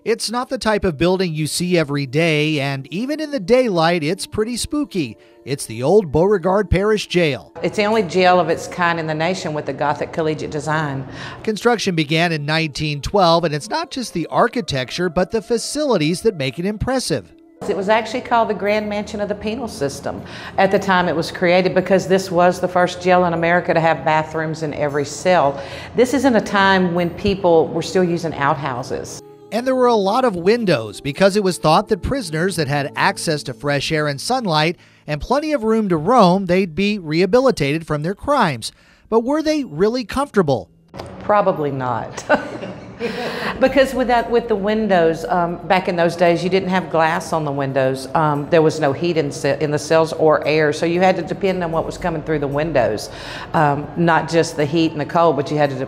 It's not the type of building you see every day, and even in the daylight, it's pretty spooky. It's the old Beauregard Parish Jail. It's the only jail of its kind in the nation with the Gothic collegiate design. Construction began in 1912, and it's not just the architecture, but the facilities that make it impressive. It was actually called the Grand Mansion of the Penal System at the time it was created, because this was the first jail in America to have bathrooms in every cell. This is in a time when people were still using outhouses. And there were a lot of windows because it was thought that prisoners that had access to fresh air and sunlight and plenty of room to roam, they'd be rehabilitated from their crimes. But were they really comfortable? Probably not. Because with the windows, back in those days, you didn't have glass on the windows. There was no heat in the cells or air, so you had to depend on what was coming through the windows. Not just the heat and the cold, but you had to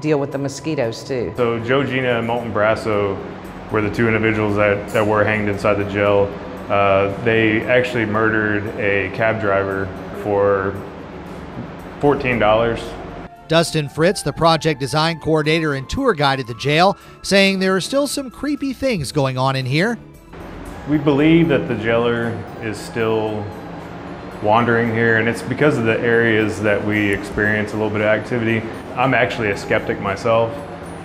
deal with the mosquitoes too. So Joe Gina and Molten Brasso were the two individuals that were hanged inside the jail. They actually murdered a cab driver for $14. Dustin Fritz, the project design coordinator and tour guide at the jail, saying there are still some creepy things going on in here. We believe that the jailer is still wandering here, and it's because of the areas that we experience a little bit of activity. I'm actually a skeptic myself,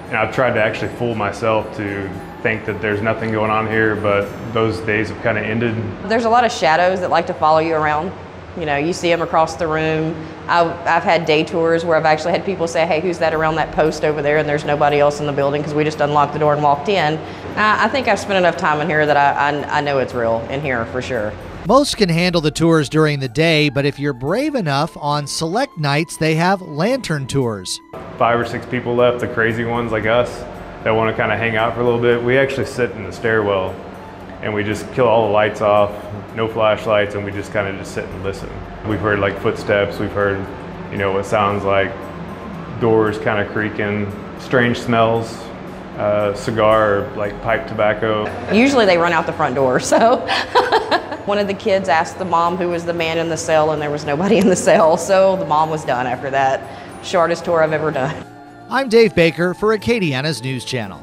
and I've tried to actually fool myself to think that there's nothing going on here, but those days have kind of ended. There's a lot of shadows that like to follow you around. You know, you see them across the room. I've had day tours where I've actually had people say, hey, who's that around that post over there? And there's nobody else in the building because we just unlocked the door and walked in. I think I've spent enough time in here that I know it's real in here for sure. Most can handle the tours during the day, but if you're brave enough, on select nights they have lantern tours. 5 or 6 people left, the crazy ones like us that want to kind of hang out for a little bit. We actually sit in the stairwell and we just kill all the lights off, no flashlights, and we just kind of just sit and listen. We've heard like footsteps, we've heard, you know, what sounds like doors kind of creaking, strange smells, cigar or like pipe tobacco. Usually they run out the front door, so. One of the kids asked the mom who was the man in the cell, and there was nobody in the cell, so the mom was done after that. Shortest tour I've ever done. I'm Dave Baker for Acadiana's News Channel.